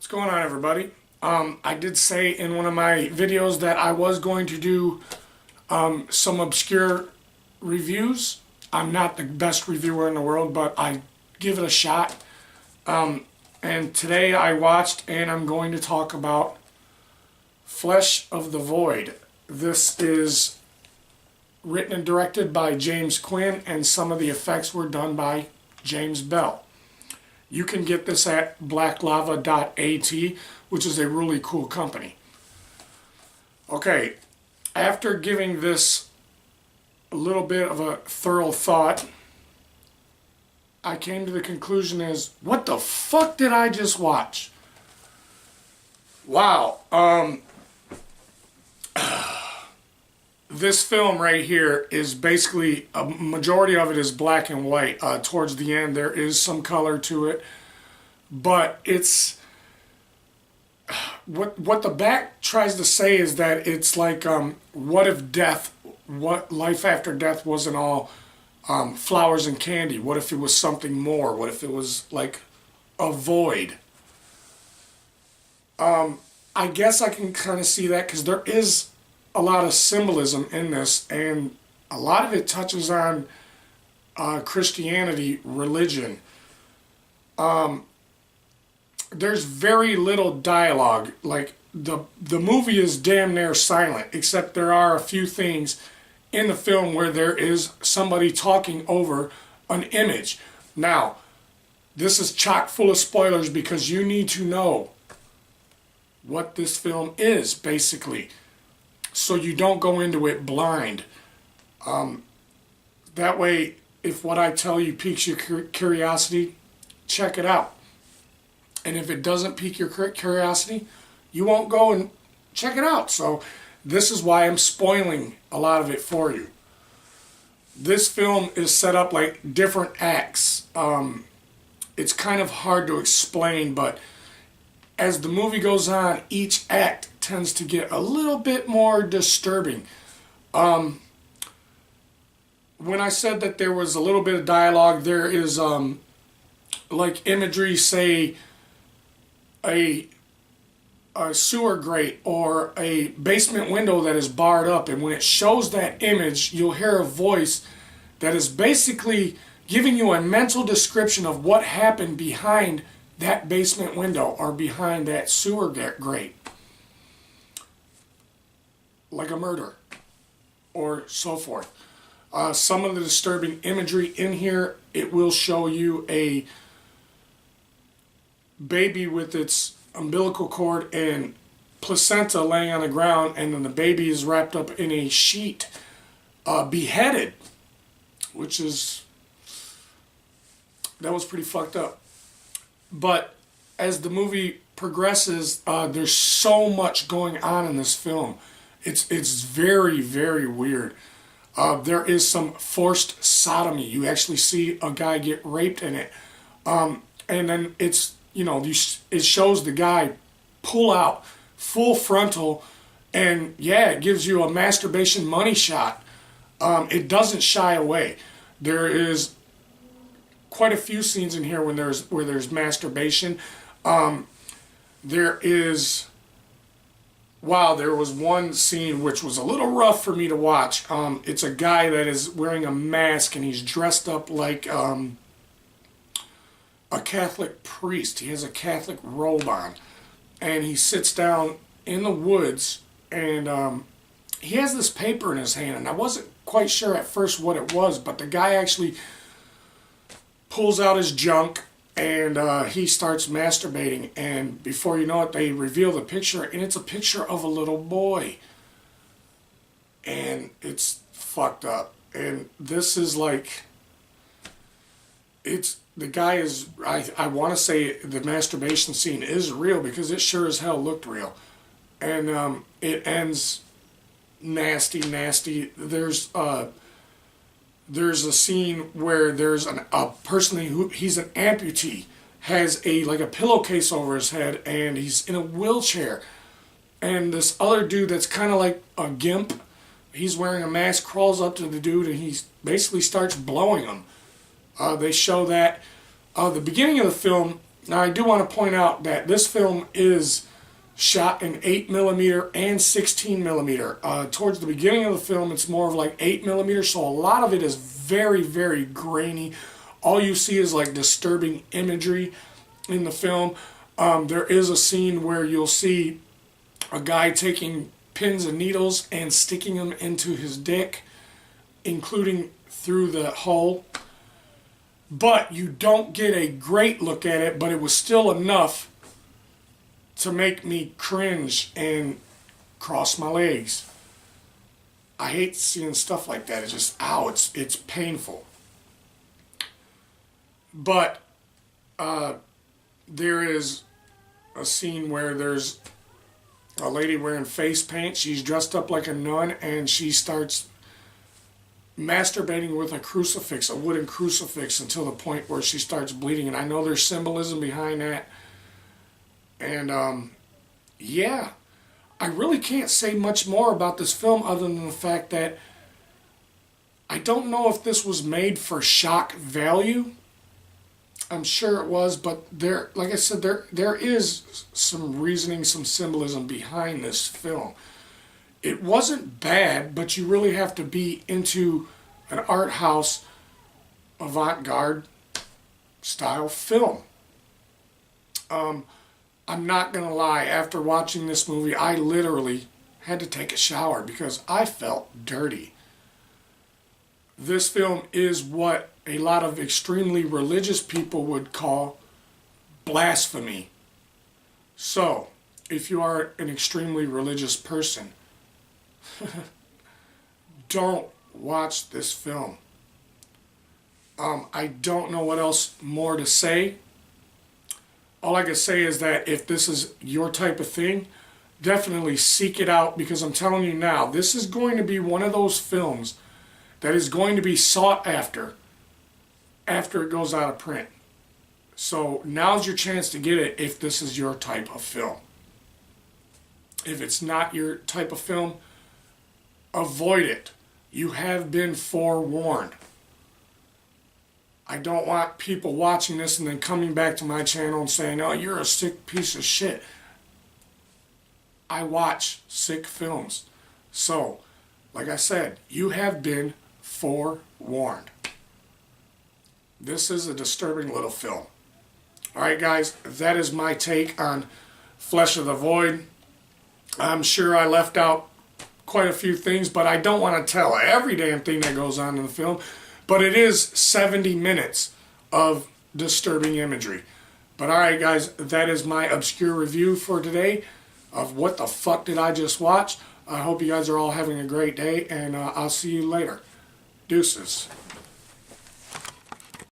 What's going on, everybody? I did say in one of my videos that I was going to do some obscure reviews. I'm not the best reviewer in the world, but I give it a shot. And today I watched, and I'm going to talk about Flesh of the Void. This is written and directed by James Quinn, and some of the effects were done by James Bell. You can get this at blacklava.at, which is a really cool company. Okay, after giving this a little bit of a thorough thought, I came to the conclusion is, what the fuck did I just watch? Wow. This film right here is basically, a majority of it is black and white. Towards the end there is some color to it, but it's what the back tries to say is that it's like what life after death wasn't all flowers and candy. What if it was something more? What if it was like a void? I guess I can kind of see that because there is a lot of symbolism in this, and a lot of it touches on Christianity, religion. There's very little dialogue. Like the movie is damn near silent, except there are a few things in the film where there is somebody talking over an image. Now, this is chock full of spoilers because you need to know what this film is, basically, so you don't go into it blind. That way, if what I tell you piques your curiosity, check it out. And if it doesn't pique your curiosity, you won't go and check it out. So this is why I'm spoiling a lot of it for you. This film is set up like different acts. It's kind of hard to explain, but as the movie goes on, each act tends to get a little bit more disturbing. When I said that there was a little bit of dialogue, there is like imagery, say a sewer grate or a basement window that is barred up, and when it shows that image, you'll hear a voice that is basically giving you a mental description of what happened behind that basement window or behind that sewer grate, like a murder or so forth. Some of the disturbing imagery in here, it will show you a baby with its umbilical cord and placenta laying on the ground, and then the baby is wrapped up in a sheet, beheaded, which is, that was pretty fucked up. But as the movie progresses, there's so much going on in this film. It's very, very weird. There is some forced sodomy. You actually see a guy get raped in it. And then it's, it shows the guy pull out full frontal, and yeah, it gives you a masturbation money shot. It doesn't shy away. There is quite a few scenes in here where there's masturbation. There was one scene which was a little rough for me to watch. It's a guy that is wearing a mask, and he's dressed up like a Catholic priest. He has a Catholic robe on, and he sits down in the woods, and he has this paper in his hand, and I wasn't quite sure at first what it was, but the guy actually pulls out his junk, and he starts masturbating, and before you know it, they reveal the picture, and it's a picture of a little boy, and it's fucked up. And this is like, the guy is, I want to say the masturbation scene is real because it sure as hell looked real, and it ends nasty. There's a scene where there's a person he's an amputee, has like a pillowcase over his head, and he's in a wheelchair. And this other dude that's kind of like a gimp, he's wearing a mask, crawls up to the dude, and he basically starts blowing him. They show that the beginning of the film Now I do want to point out that this film is shot in 8mm and 16mm. Towards the beginning of the film, it's more of like 8mm, so a lot of it is very, very grainy. All you see is like disturbing imagery in the film. There is a scene where you'll see a guy taking pins and needles and sticking them into his dick, including through the hole. But you don't get a great look at it, but it was still enough to make me cringe and cross my legs. I hate seeing stuff like that. It's just, ow, it's painful. But there is a scene where there's a lady wearing face paint. She's dressed up like a nun, and she starts masturbating with a crucifix, a wooden crucifix, until the point where she starts bleeding. And I know there's symbolism behind that. And yeah, I really can't say much more about this film other than the fact that I don't know if this was made for shock value. I'm sure it was, but there, like I said, there is some reasoning, some symbolism behind this film. It wasn't bad, but you really have to be into an art house, avant-garde style film. I'm not gonna lie, after watching this movie, I literally had to take a shower because I felt dirty. This film is what a lot of extremely religious people would call blasphemy. So, if you are an extremely religious person, don't watch this film. I don't know what else more to say. All I can say is that if this is your type of thing, definitely seek it out, because I'm telling you now, this is going to be one of those films that is going to be sought after it goes out of print. So now's your chance to get it if this is your type of film. If it's not your type of film, avoid it. You have been forewarned. I don't want people watching this and then coming back to my channel and saying, oh, you're a sick piece of shit. I watch sick films. So, like I said, you have been forewarned. This is a disturbing little film. Alright guys, that is my take on Flesh of the Void. I'm sure I left out quite a few things, but I don't want to tell every damn thing that goes on in the film. But it is 70 minutes of disturbing imagery. But alright guys, that is my obscure review for today of what the fuck did I just watch. I hope you guys are all having a great day, and I'll see you later. Deuces.